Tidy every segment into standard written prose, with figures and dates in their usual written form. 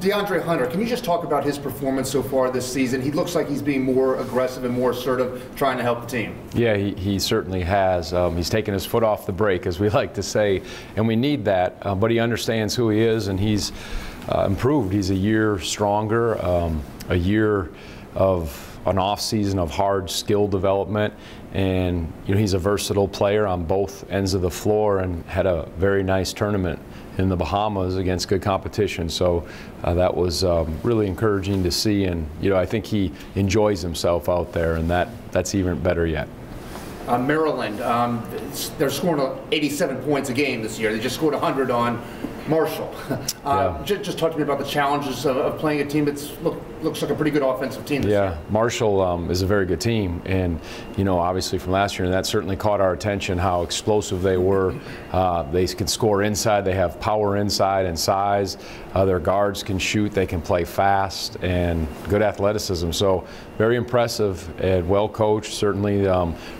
Deandre Hunter, can you just talk about his performance so far this season? He looks like he's being more aggressive and more assertive, trying to help the team. Yeah, he certainly has. He's taken his foot off the brake, as we like to say, and we need that. But he understands who he is, and he's improved. He's a year stronger, a year of an off season of hard skill development, and he's a versatile player on both ends of the floor, and had a very nice tournament in the Bahamas against good competition. So that was really encouraging to see, and I think he enjoys himself out there, and that's even better yet. Maryland, they're scoring 87 points a game this year. They just scored 100 on Marshall. Just talk to me about the challenges of playing a team that looks like a pretty good offensive team this year. Marshall is a very good team, and obviously from last year, and that certainly caught our attention how explosive they were. They can score inside. They have power inside and size. Their guards can shoot. They can play fast and good athleticism. So very impressive and well coached. Certainly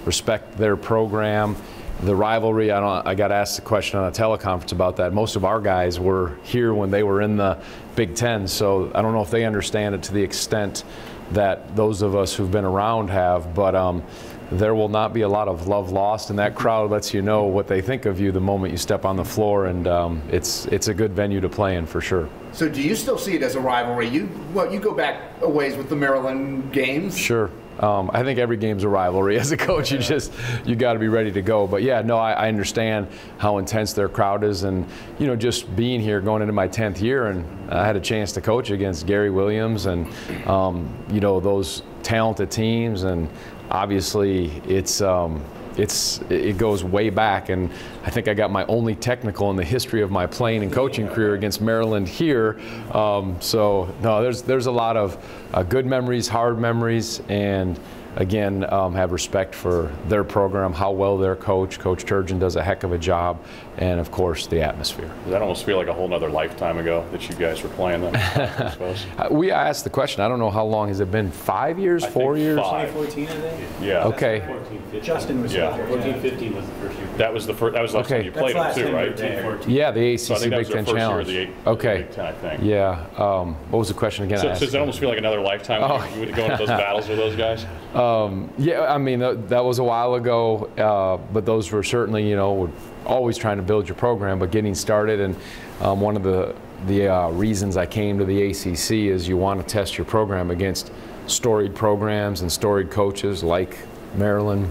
respect their program. The rivalry, I got asked a question on a teleconference about that. Most of our guys were here when they were in the Big Ten, so I don't know if they understand it to the extent that those of us who've been around have, but there will not be a lot of love lost, and that crowd lets you know what they think of you the moment you step on the floor, and it's a good venue to play in for sure. So do you still see it as a rivalry? You go back a ways with the Maryland games. Sure. I think every game's a rivalry. As a coach, you got to be ready to go. But yeah, no, I understand how intense their crowd is, and just being here, going into my 10th year, and I had a chance to coach against Gary Williams and those talented teams, and obviously it goes way back, and I think I got my only technical in the history of my playing and coaching career against Maryland here. So no, there's a lot of good memories, hard memories, and again, have respect for their program, how well they're coached. Coach Turgeon does a heck of a job, and of course the atmosphere. Does that almost feel like a whole nother lifetime ago that you guys were playing them, I suppose? We asked the question. I don't know how long has it been. 5 years, 4 years? 2014, I think. Yeah. Okay. 14, 15. Justin was yeah. 14, 15 was the first year. That was the last time you played them too, right? 14. Yeah, the ACC So I think Big Ten Challenge. Year of okay. The Big Ten, I think. Yeah. What was the question again? So does it almost feel like another lifetime when you would go into those battles with those guys? Yeah, I mean, that was a while ago, but those were certainly, always trying to build your program, but getting started. And one of the reasons I came to the ACC is you want to test your program against storied programs and storied coaches like Maryland,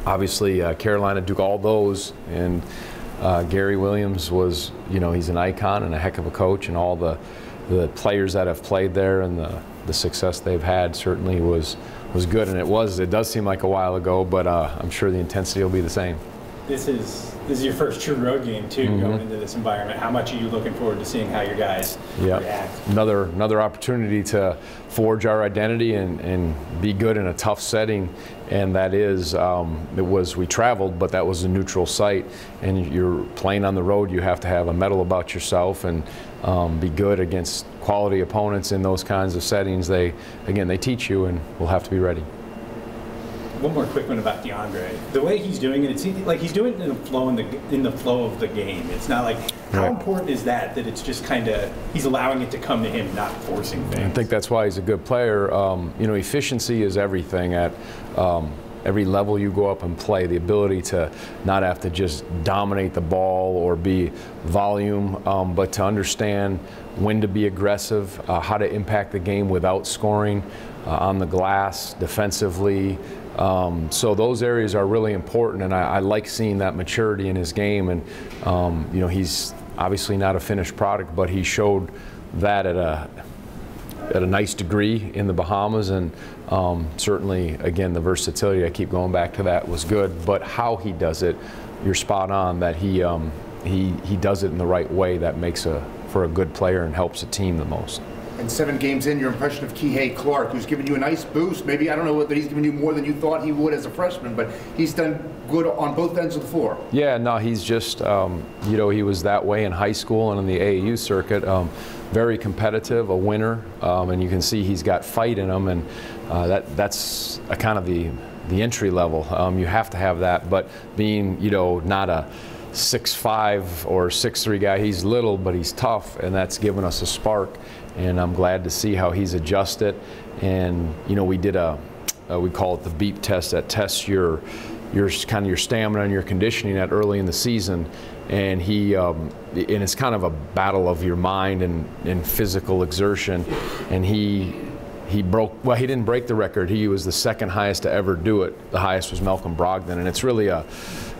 obviously Carolina, Duke, all those. And Gary Williams was, he's an icon and a heck of a coach, and all the players that have played there and the success they've had certainly was good. And it does seem like a while ago, but I'm sure the intensity will be the same. This is your first true road game too, going into this environment. How much are you looking forward to seeing how your guys react? Another opportunity to forge our identity and be good in a tough setting, and that is we traveled, but that was a neutral site, and you're playing on the road. You have to have a mettle about yourself and be good against quality opponents in those kinds of settings. They teach you, and we'll have to be ready. One more quick one about Deandre. The way he's doing it, it seems like he's doing it in the flow of the game. It's not like, how important is that it's just kind of, he's allowing it to come to him, not forcing things? I think that's why he's a good player. Efficiency is everything at every level you go up and play. The ability to not have to just dominate the ball or be volume, but to understand when to be aggressive, how to impact the game without scoring, on the glass, defensively. So those areas are really important, and I like seeing that maturity in his game. And he's obviously not a finished product, but he showed that at a nice degree in the Bahamas, and certainly, again, the versatility, I keep going back to that, was good. But how he does it, you're spot on, that he does it in the right way that makes for a good player and helps a team the most. And 7 games in, your impression of Kihei Clark, who's given you a nice boost. Maybe, I don't know whether he's given you more than you thought he would as a freshman, but he's done good on both ends of the floor. Yeah, no, he's just, he was that way in high school and in the AAU circuit. Very competitive, a winner, and you can see he's got fight in him, and that's a kind of the entry level. You have to have that, but being, not a 6'5" or 6'3" guy, he's little, but he's tough, and that's given us a spark. and I'm glad to see how he's adjusted. And you know, we did we call it the beep test, that tests your kind of your stamina and your conditioning at early in the season. And and it's kind of a battle of your mind and physical exertion. And he didn't break the record. He was the second highest to ever do it. The highest was Malcolm Brogdon, and it's really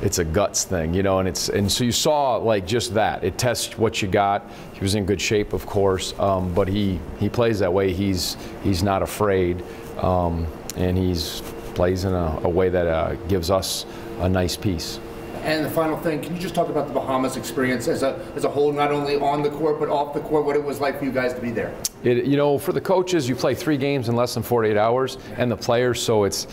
it's a guts thing, you know. And so you saw like just that. It tests what you got. He was in good shape, of course, but he plays that way. He's not afraid, and he's plays in a way that gives us a nice piece. And the final thing, can you just talk about the Bahamas experience as a whole, not only on the court but off the court, what it was like for you guys to be there? You know, for the coaches, you play 3 games in less than 48 hours, and the players, so it's,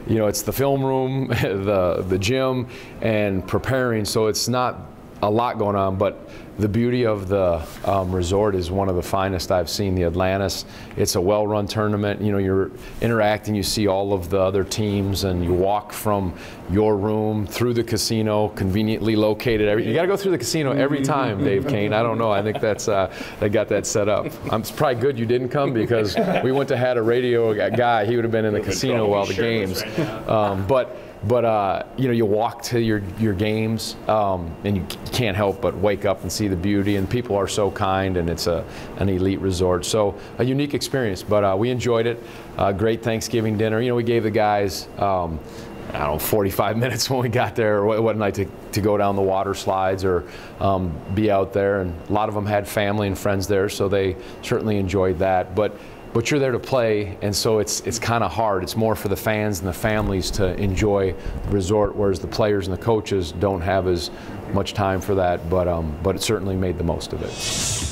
you know, it's the film room, the gym, and preparing, so it's not a lot going on, but the beauty of the resort is one of the finest I've seen, the Atlantis. It's a well-run tournament. You know, you're interacting, you see all of the other teams, and you walk from your room through the casino, conveniently located. You got to go through the casino every time, Dave Kane. I don't know. I think that's they got that set up. It's probably good you didn't come, because we went to had a radio guy. He would have been in the casino while the games. But you know, you walk to your games, and you can't help but wake up and see the beauty, and people are so kind, and it's an elite resort. So a unique experience, but we enjoyed it. Great Thanksgiving dinner. You know, we gave the guys, I don't know, 45 minutes when we got there, or what night to go down the water slides or be out there, and a lot of them had family and friends there, so they certainly enjoyed that. But you're there to play, and so it's kind of hard. It's more for the fans and the families to enjoy the resort, whereas the players and the coaches don't have as much time for that, but it certainly made the most of it.